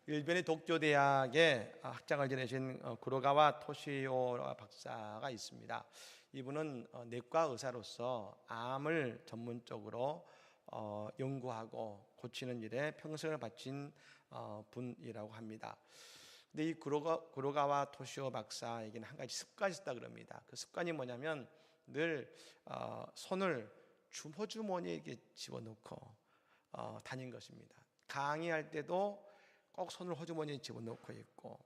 일본의 도쿄 대학에 학장을 지내신 구로가와 토시오 박사가 있습니다. 이분은 내과 의사로서 암을 전문적으로 연구하고 고치는 일에 평생을 바친 분이라고 합니다. 근데 이 구로가와 토시오 박사에게는 한 가지 습관이 있었다 그럽니다. 그 습관이 뭐냐면 늘 손을 호주머니에 집어넣고 다닌 것입니다. 강의할 때도 꼭 손을 호주머니에 집어넣고 있고,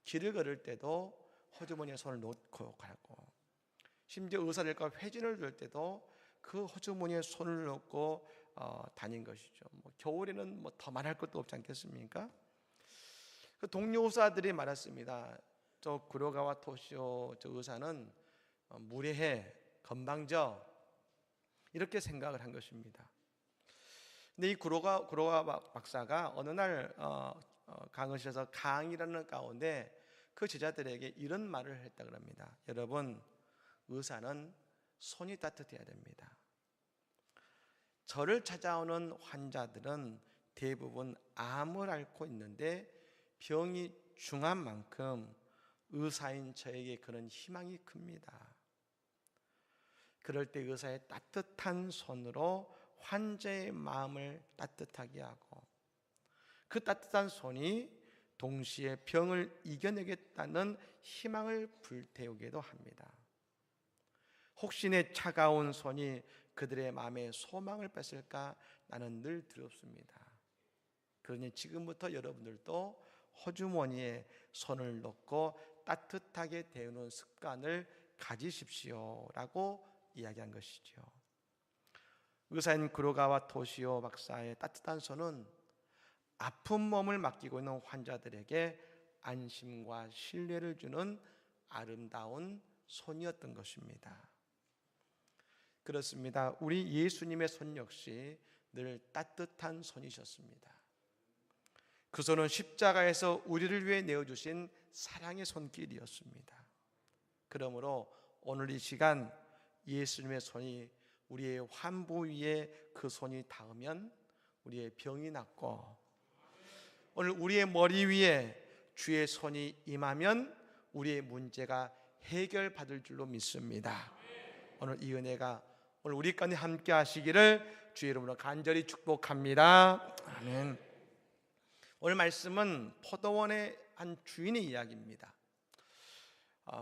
길을 걸을 때도 호주머니에 손을 넣고 가고, 심지어 의사들과 회진을 줄 때도 그 호주머니에 손을 넣고 다닌 것이죠. 겨울에는 더 말할 것도 없지 않겠습니까? 그 동료 의사들이 말했습니다. 저 구로가와 토시오 저 의사는 무례해, 건방져, 이렇게 생각을 한 것입니다. 근데 이 구로가 박사가 어느 날 강의실에서 강의를 하는 가운데 그 제자들에게 이런 말을 했다 그럽니다. 여러분, 의사는 손이 따뜻해야 됩니다. 저를 찾아오는 환자들은 대부분 암을 앓고 있는데 병이 중한 만큼 의사인 저에게 그런 희망이 큽니다. 그럴 때 의사의 따뜻한 손으로 환자의 마음을 따뜻하게 하고, 그 따뜻한 손이 동시에 병을 이겨내겠다는 희망을 불태우기도 합니다. 혹시 내 차가운 손이 그들의 마음에 소망을 뺐을까 나는 늘 두렵습니다. 그러니 지금부터 여러분들도 호주머니에 손을 넣고 따뜻하게 데우는 습관을 가지십시오라고 이야기한 것이죠. 의사인 구로가와 토시오 박사의 따뜻한 손은 아픈 몸을 맡기고 있는 환자들에게 안심과 신뢰를 주는 아름다운 손이었던 것입니다. 그렇습니다. 우리 예수님의 손 역시 늘 따뜻한 손이셨습니다. 그 손은 십자가에서 우리를 위해 내어주신 사랑의 손길이었습니다. 그러므로 오늘 이 시간 예수님의 손이 우리의 환부 위에 그 손이 닿으면 우리의 병이 낫고, 오늘 우리의 머리 위에 주의 손이 임하면 우리의 문제가 해결받을 줄로 믿습니다. 오늘 이 은혜가 오늘 우리 가운데 함께 하시기를 주의 이름으로 간절히 축복합니다. 아멘. 오늘 말씀은 포도원의 한 주인의 이야기입니다.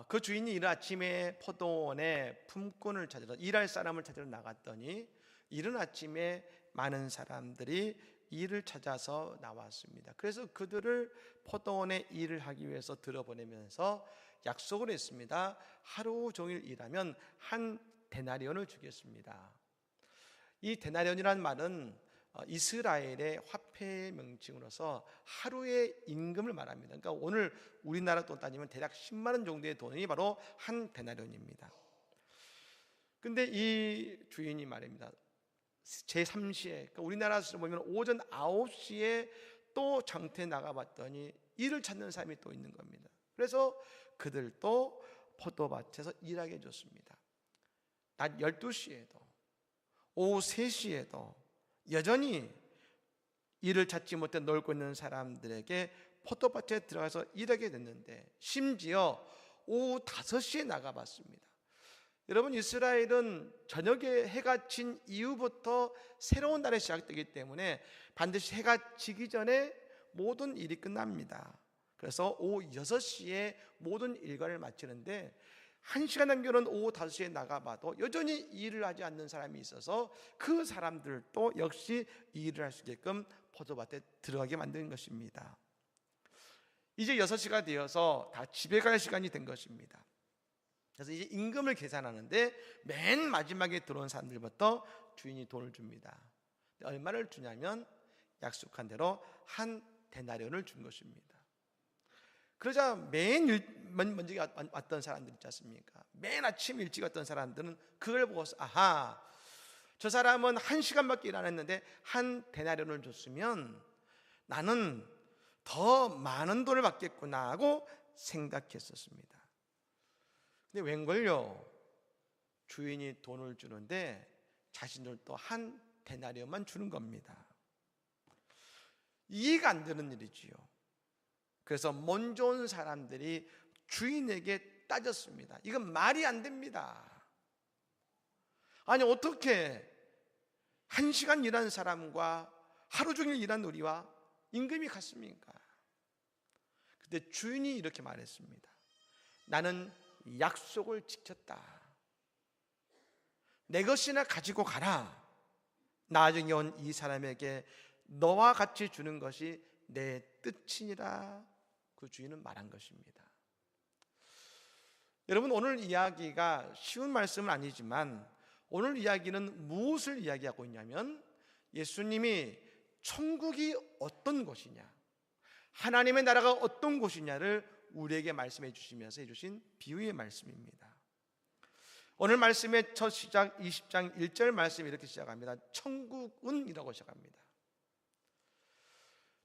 그 주인이 이른 아침에 포도원에 품꾼을 찾으러, 일할 사람을 찾으러 나갔더니 이른 아침에 많은 사람들이 일을 찾아서 나왔습니다. 그래서 그들을 포도원에 일을 하기 위해서 들어보내면서 약속을 했습니다. 하루 종일 일하면 한 데나리온을 주겠습니다. 이 데나리온이라는 말은 이스라엘의 화폐 명칭으로서 하루의 임금을 말합니다. 그러니까 오늘 우리나라 돈 따지면 대략 10만 원 정도의 돈이 바로 한 데나리온입니다. 근데 이 주인이 말입니다. 제3시에, 그러니까 우리나라에서 보면 오전 9시에 또 장터에 나가봤더니 일을 찾는 사람이 또 있는 겁니다. 그래서 그들도 포도밭에서 일하게 해줬습니다. 낮 12시에도 오후 3시에도 여전히 일을 찾지 못해 놀고 있는 사람들에게 포도밭에 들어가서 일하게 됐는데, 심지어 오후 5시에 나가봤습니다. 여러분, 이스라엘은 저녁에 해가 진 이후부터 새로운 날이 시작되기 때문에 반드시 해가 지기 전에 모든 일이 끝납니다. 그래서 오후 6시에 모든 일과를 마치는데 1시간 남겨놓은 오후 5시에 나가봐도 여전히 일을 하지 않는 사람이 있어서 그 사람들도 역시 일을 할 수 있게끔 포도밭에 들어가게 만든 것입니다. 이제 6시가 되어서 다 집에 갈 시간이 된 것입니다. 그래서 이제 임금을 계산하는데 맨 마지막에 들어온 사람들부터 주인이 돈을 줍니다. 얼마를 주냐면 약속한 대로 한 데나리온을 준 것입니다. 그러자 먼저 왔던 사람들 있지 않습니까? 맨 아침 일찍 왔던 사람들은 그걸 보고서 아하, 저 사람은 1시간밖에 일 안 했는데 한 데나리온을 줬으면 나는 더 많은 돈을 받겠구나 하고 생각했었습니다. 근데 웬걸요? 주인이 돈을 주는데 자신들도 한 데나리온만 주는 겁니다. 이해가 안 되는 일이지요. 그래서 먼저 온 사람들이 주인에게 따졌습니다. 이건 말이 안 됩니다. 아니, 어떻게 1시간 일한 사람과 하루 종일 일한 우리와 임금이 같습니까? 그때 주인이 이렇게 말했습니다. 나는 약속을 지켰다. 내 것이나 가지고 가라. 나중에 온 이 사람에게 너와 같이 주는 것이 내 뜻이니라. 그 주인은 말한 것입니다. 여러분, 오늘 이야기가 쉬운 말씀은 아니지만 오늘 이야기는 무엇을 이야기하고 있냐면 예수님이 천국이 어떤 곳이냐, 하나님의 나라가 어떤 곳이냐를 우리에게 말씀해 주시면서 해주신 비유의 말씀입니다. 오늘 말씀의 첫 시작 20장 1절 말씀이 이렇게 시작합니다. 천국은 이라고 시작합니다.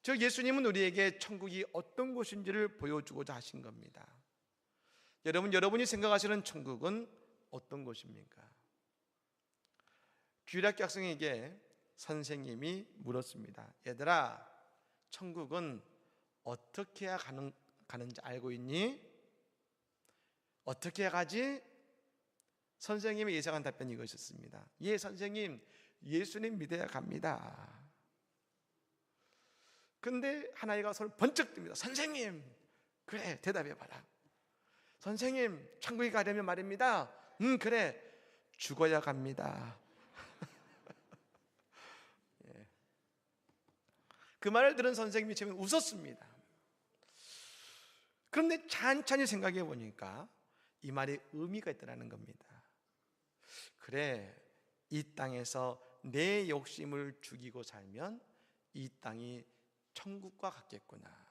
즉 예수님은 우리에게 천국이 어떤 곳인지를 보여주고자 하신 겁니다. 여러분이 생각하시는 천국은 어떤 곳입니까? 규율학교 학생에게 선생님이 물었습니다. 얘들아, 천국은 어떻게 해야 가는지 알고 있니? 어떻게 해야 가지? 선생님의 예상한 답변이 이것이었습니다. 예, 선생님, 예수님 믿어야 갑니다. 근데 한 아이가 손을 번쩍 듭니다. 선생님, 그래, 대답해봐라. 선생님, 천국에 가려면 말입니다. 그래, 죽어야 갑니다. 예. 그 말을 들은 선생님이 처음에 웃었습니다. 그런데 찬찬히 생각해 보니까 이 말이 의미가 있다는 겁니다. 그래, 이 땅에서 내 욕심을 죽이고 살면 이 땅이 천국과 같겠구나.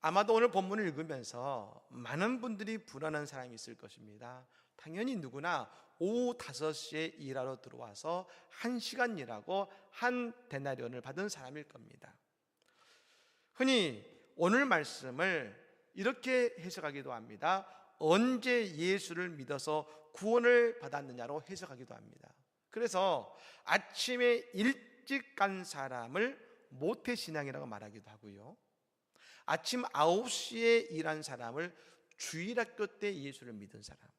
아마도 오늘 본문을 읽으면서 많은 분들이 불안한 사람이 있을 것입니다. 당연히 누구나 오후 5시에 일하러 들어와서 1시간 일하고 한 데나리온을 받은 사람일 겁니다. 흔히 오늘 말씀을 이렇게 해석하기도 합니다. 언제 예수를 믿어서 구원을 받았느냐로 해석하기도 합니다. 그래서 아침에 일찍 간 사람을 모태신앙이라고 말하기도 하고요, 아침 9시에 일한 사람을 주일학교 때 예수를 믿은 사람,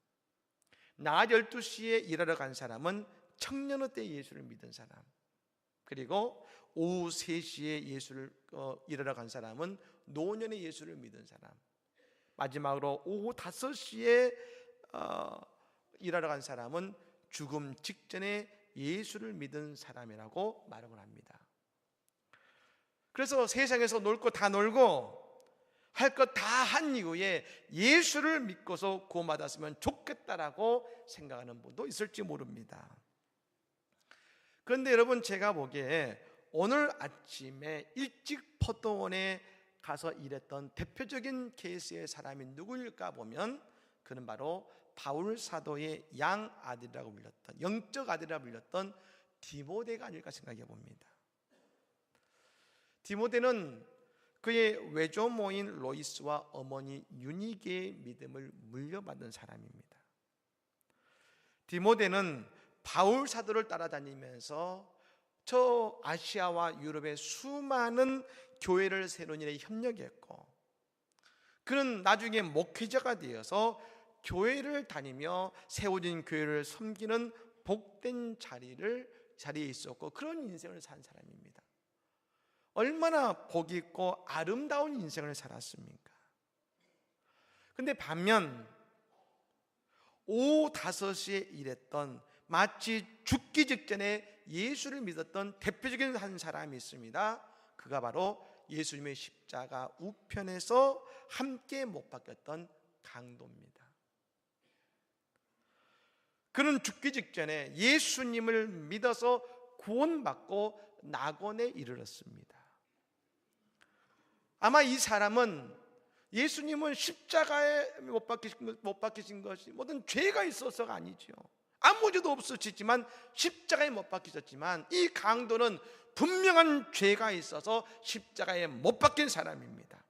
낮 12시에 일하러 간 사람은 청년호 때 예수를 믿은 사람, 그리고 오후 3시에 예수를 일하러 간 사람은 노년에 예수를 믿은 사람, 마지막으로 오후 5시에 일하러 간 사람은 죽음 직전에 예수를 믿은 사람이라고 말을 합니다. 그래서 세상에서 놀 거 다 놀고 할 것 다 한 이후에 예수를 믿고서 구원받았으면 좋겠다라고 생각하는 분도 있을지 모릅니다. 그런데 여러분, 제가 보기에 오늘 아침에 일찍 포도원에 가서 일했던 대표적인 케이스의 사람이 누구일까 보면 그는 바로 바울 사도의 양아들이라고 불렸던, 영적 아들이라고 불렸던 디모데가 아닐까 생각해 봅니다. 디모데는 그의 외조모인 로이스와 어머니 유니게의 믿음을 물려받은 사람입니다. 디모데는 바울 사도를 따라다니면서 저 아시아와 유럽의 수많은 교회를 세우는 일에 협력했고, 그는 나중에 목회자가 되어서 교회를 다니며 세워진 교회를 섬기는 복된 자리에 있었고, 그런 인생을 산 사람입니다. 얼마나 복 있고 아름다운 인생을 살았습니까? 근데 반면 오후 5시에 일했던, 마치 죽기 직전에 예수를 믿었던 대표적인 한 사람이 있습니다. 그가 바로 예수님의 십자가 우편에서 함께 못 박혔던 강도입니다. 그는 죽기 직전에 예수님을 믿어서 구원받고 낙원에 이르렀습니다. 아마 이 사람은 예수님은 십자가에 못 박히신 것이 모든 죄가 있어서가 아니죠. 아무 죄도 없으시지만 십자가에 못 박히셨지만, 이 강도는 분명한 죄가 있어서 십자가에 못 박힌 사람입니다.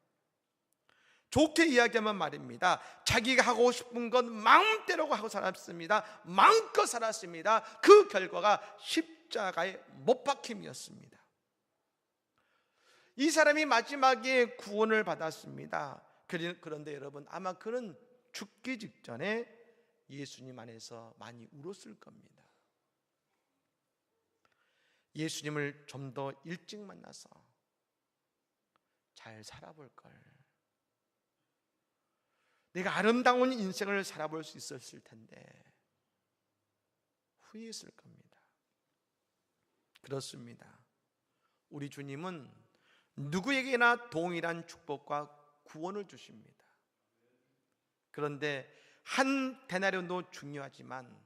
좋게 이야기하면 말입니다, 자기가 하고 싶은 건 마음대로 하고 살았습니다. 마음껏 살았습니다. 그 결과가 십자가에 못 박힘이었습니다. 이 사람이 마지막에 구원을 받았습니다. 그런데 여러분, 아마 그는 죽기 직전에 예수님 안에서 많이 울었을 겁니다. 예수님을 좀 더 일찍 만나서 잘 살아볼 걸, 내가 아름다운 인생을 살아볼 수 있었을 텐데 후회했을 겁니다. 그렇습니다. 우리 주님은 누구에게나 동일한 축복과 구원을 주십니다. 그런데 한 데나리온도 중요하지만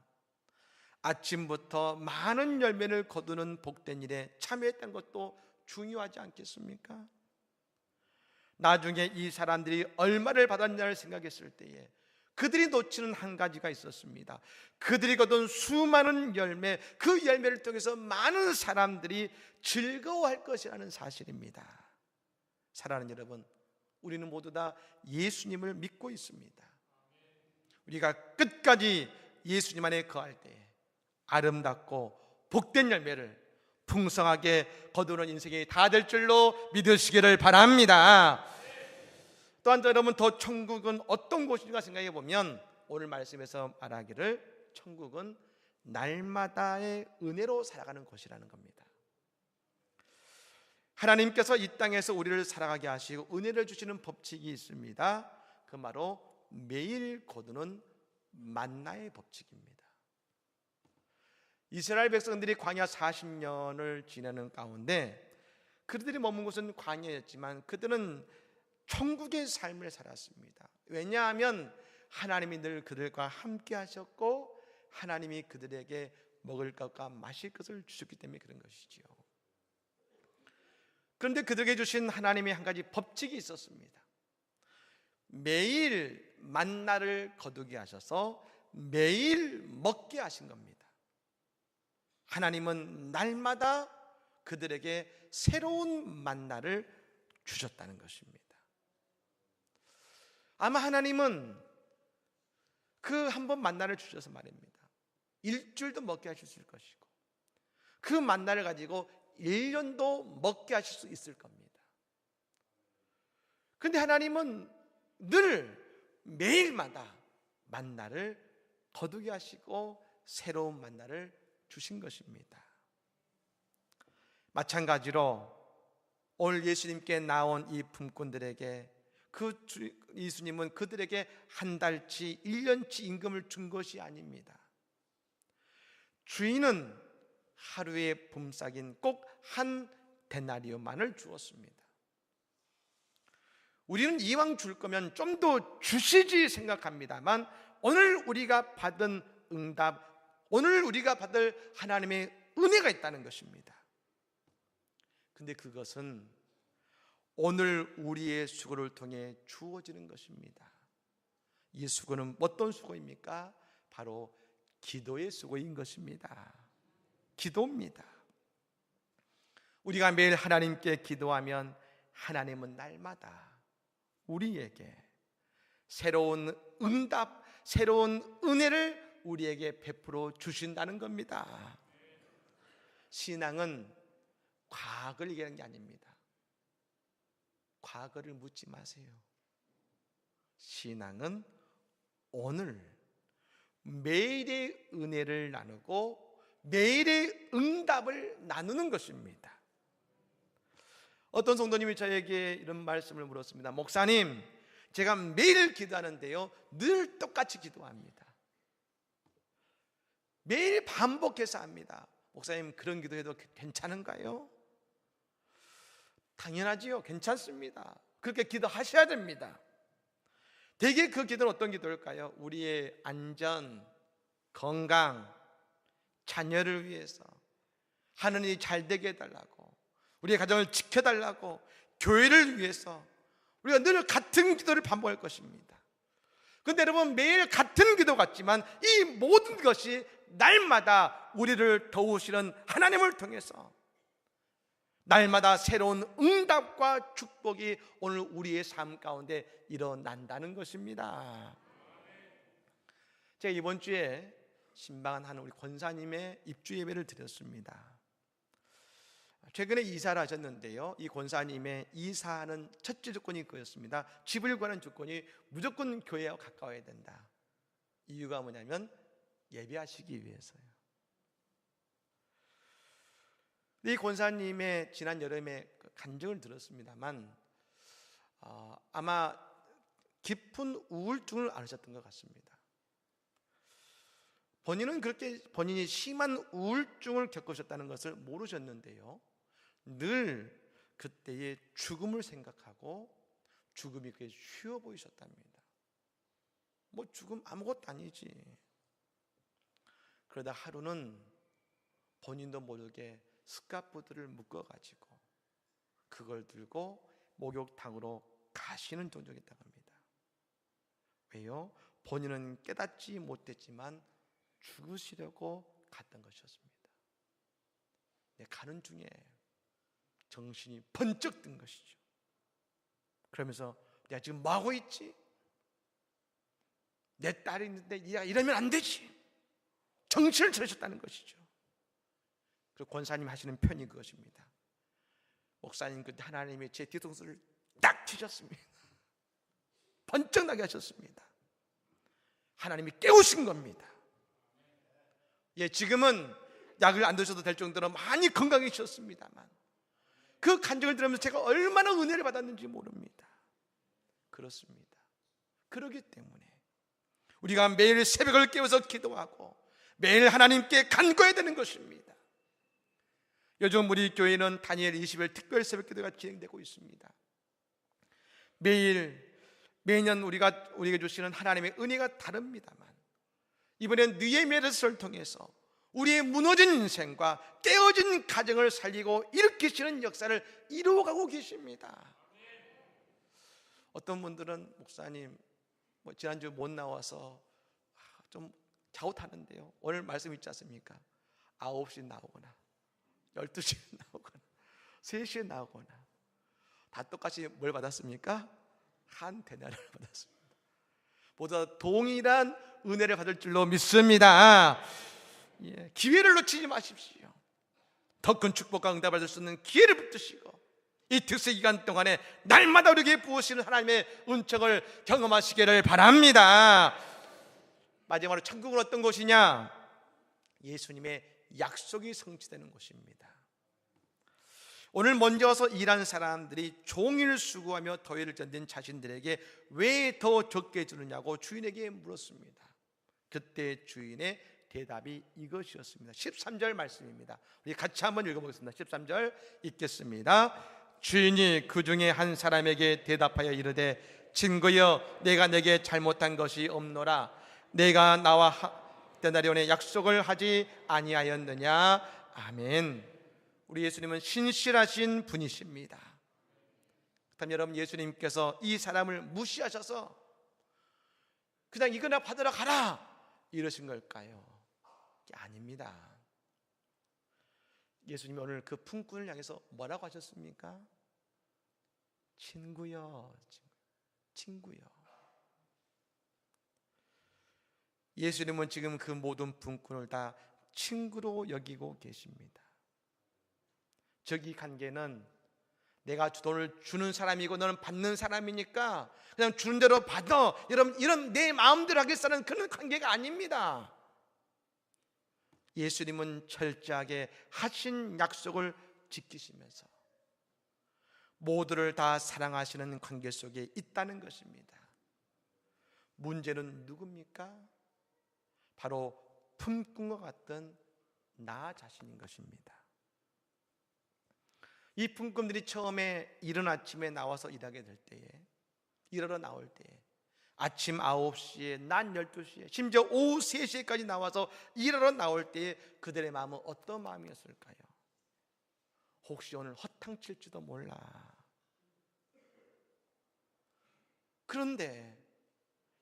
아침부터 많은 열매를 거두는 복된 일에 참여했던 것도 중요하지 않겠습니까? 나중에 이 사람들이 얼마를 받았냐를 생각했을 때에 그들이 놓치는 한 가지가 있었습니다. 그들이 거둔 수많은 열매, 그 열매를 통해서 많은 사람들이 즐거워할 것이라는 사실입니다. 사랑하는 여러분, 우리는 모두 다 예수님을 믿고 있습니다. 우리가 끝까지 예수님 안에 거할 때 아름답고 복된 열매를 풍성하게 거두는 인생이 다 될 줄로 믿으시기를 바랍니다. 또한 여러분, 더 천국은 어떤 곳인가 생각해 보면 오늘 말씀에서 말하기를 천국은 날마다의 은혜로 살아가는 곳이라는 겁니다. 하나님께서 이 땅에서 우리를 살아가게 하시고 은혜를 주시는 법칙이 있습니다. 그 바로 매일 거두는 만나의 법칙입니다. 이스라엘 백성들이 광야 40년을 지내는 가운데 그들이 머문 곳은 광야였지만 그들은 천국의 삶을 살았습니다. 왜냐하면 하나님이 늘 그들과 함께 하셨고 하나님이 그들에게 먹을 것과 마실 것을 주셨기 때문에 그런 것이지요. 그런데 그들에게 주신 하나님의 한 가지 법칙이 있었습니다. 매일 만나를 거두게 하셔서 매일 먹게 하신 겁니다. 하나님은 날마다 그들에게 새로운 만나를 주셨다는 것입니다. 아마 하나님은 그 한 번 만나를 주셔서 말입니다. 일주일도 먹게 하실 수 있을 것이고 그 만나를 가지고 1년도 먹게 하실 수 있을 겁니다. 그런데 하나님은 늘 매일마다 만나를 거두게 하시고 새로운 만나를 주신 것입니다. 마찬가지로 오늘 예수님께 나온 이 품꾼들에게 예수님은 그들에게 한 달치 1년치 임금을 준 것이 아닙니다. 주인은 하루의 품삯인 꼭 한 데나리온만을 주었습니다. 우리는 이왕 줄 거면 좀 더 주시지 생각합니다만 오늘 우리가 받은 응답, 오늘 우리가 받을 하나님의 은혜가 있다는 것입니다. 근데 그것은 오늘 우리의 수고를 통해 주어지는 것입니다. 이 수고는 어떤 수고입니까? 바로 기도의 수고인 것입니다. 기도입니다. 우리가 매일 하나님께 기도하면 하나님은 날마다 우리에게 새로운 응답, 새로운 은혜를 우리에게 베풀어 주신다는 겁니다. 신앙은 과거를 얘기하는 게 아닙니다. 과거를 묻지 마세요. 신앙은 오늘 매일의 은혜를 나누고 매일의 응답을 나누는 것입니다. 어떤 성도님이 저에게 이런 말씀을 물었습니다. 목사님, 제가 매일 기도하는데요 늘 똑같이 기도합니다. 매일 반복해서 합니다. 목사님, 그런 기도해도 괜찮은가요? 당연하지요. 괜찮습니다. 그렇게 기도하셔야 됩니다. 대개 그 기도는 어떤 기도일까요? 우리의 안전, 건강, 자녀를 위해서 하는 일이 잘 되게 해달라고, 우리의 가정을 지켜달라고, 교회를 위해서 우리가 늘 같은 기도를 반복할 것입니다. 그런데 여러분, 매일 같은 기도 같지만 이 모든 것이 날마다 우리를 도우시는 하나님을 통해서 날마다 새로운 응답과 축복이 오늘 우리의 삶 가운데 일어난다는 것입니다. 제가 이번 주에 신방한 우리 권사님의 입주 예배를 드렸습니다. 최근에 이사를 하셨는데요, 이 권사님의 이사하는 첫째 조건이 그였습니다. 집을 구하는 조건이 무조건 교회와 가까워야 된다. 이유가 뭐냐면 예배하시기 위해서요. 이 권사님의 지난 여름에 간증을 들었습니다만 아마 깊은 우울증을 앓으셨던 것 같습니다. 본인이 심한 우울증을 겪으셨다는 것을 모르셨는데요, 늘 그때의 죽음을 생각하고 죽음이 그게 쉬워 보이셨답니다. 뭐 죽음 아무것도 아니지. 그러다 하루는 본인도 모르게 스카프들을 묶어가지고 그걸 들고 목욕탕으로 가시는 종족이 있다고 합니다. 왜요? 본인은 깨닫지 못했지만 죽으시려고 갔던 것이었습니다. 가는 중에 정신이 번쩍 든 것이죠. 그러면서 내가 지금 뭐하고 있지? 내 딸이 있는데 이러면 안 되지. 정신을 차리셨다는 것이죠. 그리고 권사님 하시는 편이 그것입니다. 목사님 그때 하나님이 제 뒤통수를 딱 치셨습니다. 번쩍 나게 하셨습니다. 하나님이 깨우신 겁니다. 지금은 약을 안 드셔도 될 정도로 많이 건강해지셨습니다만 그 간증을 들으면서 제가 얼마나 은혜를 받았는지 모릅니다. 그렇습니다. 그렇기 때문에 우리가 매일 새벽을 깨워서 기도하고 매일 하나님께 간구해야 되는 것입니다. 요즘 우리 교회는 다니엘 20일 특별 새벽 기도가 진행되고 있습니다. 매년 우리에게 주시는 하나님의 은혜가 다릅니다만 이번엔 느헤미야서를 통해서 우리의 무너진 인생과 깨어진 가정을 살리고 일으키시는 역사를 이루어가고 계십니다. 어떤 분들은 목사님 지난주 못 나와서 좀 갸웃하는데요, 오늘 말씀 있지 않습니까? 9시에 나오거나 12시에 나오거나 3시에 나오거나 다 똑같이 뭘 받았습니까? 한 데나리온을 받았습니다. 모두 동일한 은혜를 받을 줄로 믿습니다. 기회를 놓치지 마십시오. 더 큰 축복과 응답을 받을 수 있는 기회를 붙드시고 이 특세 기간 동안에 날마다 우리에게 부으시는 하나님의 은총을 경험하시기를 바랍니다. 마지막으로 천국은 어떤 곳이냐? 예수님의 약속이 성취되는 곳입니다. 오늘 먼저 와서 일하는 사람들이 종일 수고하며 더위를 견딘 자신들에게 왜 더 적게 주느냐고 주인에게 물었습니다. 그때 주인의 대답이 이것이었습니다. 13절 말씀입니다. 우리 같이 한번 읽어보겠습니다. 13절 읽겠습니다. 주인이 그 중에 한 사람에게 대답하여 이르되 친구여, 내가 내게 잘못한 것이 없노라. 내가 나와 데나리온의 약속을 하지 아니하였느냐. 아멘. 우리 예수님은 신실하신 분이십니다. 그렇다면 여러분, 예수님께서 이 사람을 무시하셔서 그냥 이거나 받으러 가라 이러신 걸까요? 아닙니다. 예수님이 오늘 그 품꾼을 향해서 뭐라고 하셨습니까? 친구여, 친구여. 예수님은 지금 그 모든 품꾼을 다 친구로 여기고 계십니다. 즉 이 관계는 내가 돈을 주는 사람이고 너는 받는 사람이니까 그냥 주는 대로 받아, 여러분, 이런 내 마음대로 하겠다는 그런 관계가 아닙니다. 예수님은 철저하게 하신 약속을 지키시면서 모두를 다 사랑하시는 관계 속에 있다는 것입니다. 문제는 누굽니까? 바로 품꾼과 같던 나 자신인 것입니다. 이 품꾼들이 처음에 이른 아침에 나와서 일하게 될 때에, 일하러 나올 때에 아침 9시에, 낮 12시에, 심지어 오후 3시까지 나와서 일하러 나올 때에 그들의 마음은 어떤 마음이었을까요? 혹시 오늘 허탕칠지도 몰라. 그런데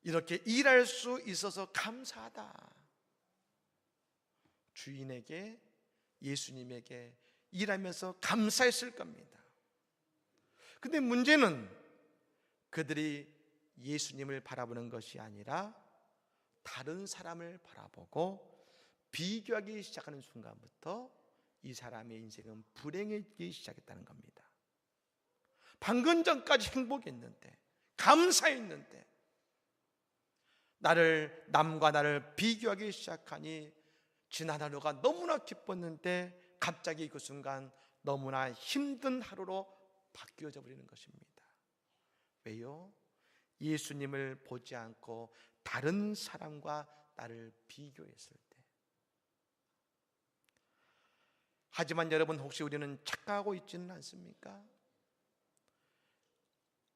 이렇게 일할 수 있어서 감사하다. 주인에게, 예수님에게 일하면서 감사했을 겁니다. 근데 문제는 그들이 예수님을 바라보는 것이 아니라 다른 사람을 바라보고 비교하기 시작하는 순간부터 이 사람의 인생은 불행해지기 시작했다는 겁니다. 방금 전까지 행복했는데, 감사했는데, 남과 나를 비교하기 시작하니 지난 하루가 너무나 기뻤는데 갑자기 그 순간 너무나 힘든 하루로 바뀌어져 버리는 것입니다. 왜요? 예수님을 보지 않고 다른 사람과 나를 비교했을 때. 하지만 여러분, 혹시 우리는 착각하고 있지는 않습니까?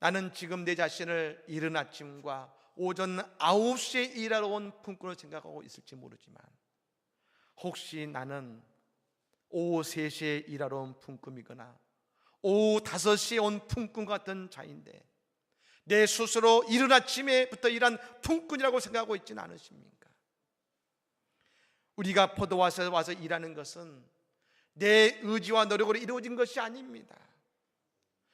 나는 지금 내 자신을 이른 아침과 오전 9시에 일하러 온 품꾼을 생각하고 있을지 모르지만, 혹시 나는 오후 3시에 일하러 온 품꾼이거나 오후 5시에 온 품꾼 같은 자인데 내 스스로 이른 아침에부터 일한 품꾼이라고 생각하고 있지는 않으십니까? 우리가 포도밭에 와서 일하는 것은 내 의지와 노력으로 이루어진 것이 아닙니다.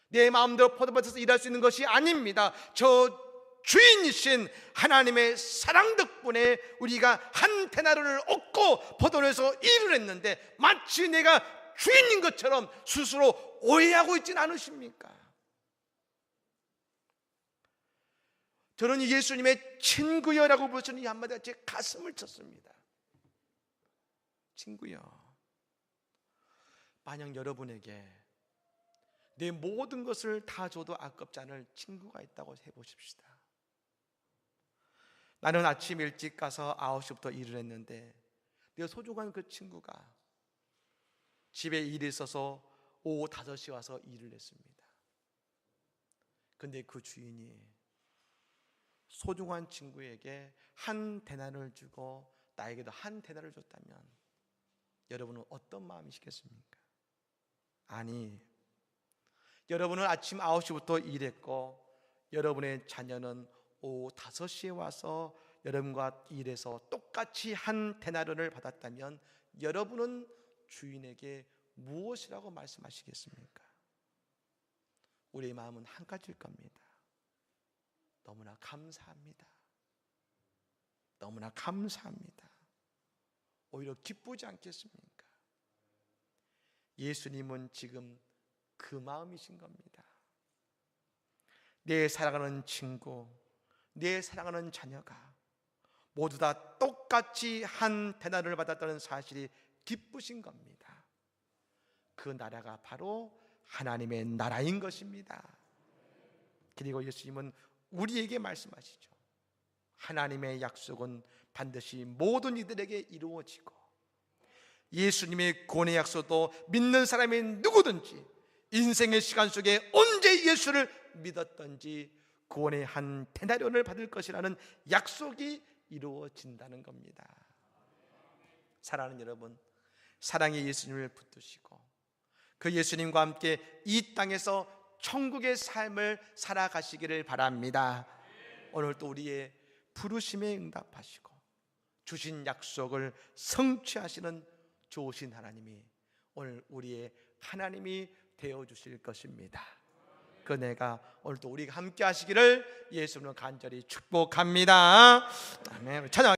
내 마음대로 포도밭에서 일할 수 있는 것이 아닙니다. 저 주인이신 하나님의 사랑 덕분에 우리가 한 데나리온을 얻고 포도원에서 일을 했는데 마치 내가 주인인 것처럼 스스로 오해하고 있지는 않으십니까? 저는 예수님의 친구여라고 부르시는 이 한마디가 제 가슴을 쳤습니다. 친구여. 만약 여러분에게 내 모든 것을 다 줘도 아깝지 않을 친구가 있다고 해보십시다. 나는 아침 일찍 가서 9시부터 일을 했는데 내 소중한 그 친구가 집에 일이 있어서 오후 5시 와서 일을 했습니다. 근데 그 주인이 소중한 친구에게 한 데나리온을 주고 나에게도 한 데나리온을 줬다면 여러분은 어떤 마음이시겠습니까? 아니, 여러분은 아침 9시부터 일했고 여러분의 자녀는 오후 5시에 와서 여러분과 일해서 똑같이 한 데나리온을 받았다면 여러분은 주인에게 무엇이라고 말씀하시겠습니까? 우리의 마음은 한 가지일 겁니다. 너무나 감사합니다. 너무나 감사합니다. 오히려 기쁘지 않겠습니까? 예수님은 지금 그 마음이신 겁니다. 내 사랑하는 친구, 내 사랑하는 자녀가 모두 다 똑같이 한 데나리온을 받았다는 사실이 기쁘신 겁니다. 그 나라가 바로 하나님의 나라인 것입니다. 그리고 예수님은 우리에게 말씀하시죠. 하나님의 약속은 반드시 모든 이들에게 이루어지고 예수님의 구원의 약속도 믿는 사람이 누구든지 인생의 시간 속에 언제 예수를 믿었든지 구원의 한 데나리온을 받을 것이라는 약속이 이루어진다는 겁니다. 사랑하는 여러분, 사랑의 예수님을 붙드시고 그 예수님과 함께 이 땅에서 천국의 삶을 살아가시기를 바랍니다. 오늘 또 우리의 부르심에 응답하시고 주신 약속을 성취하시는 좋으신 하나님이 오늘 우리의 하나님이 되어주실 것입니다. 그 은혜가 오늘 또 우리가 함께 하시기를 예수님으로 간절히 축복합니다. 아멘. 찬양.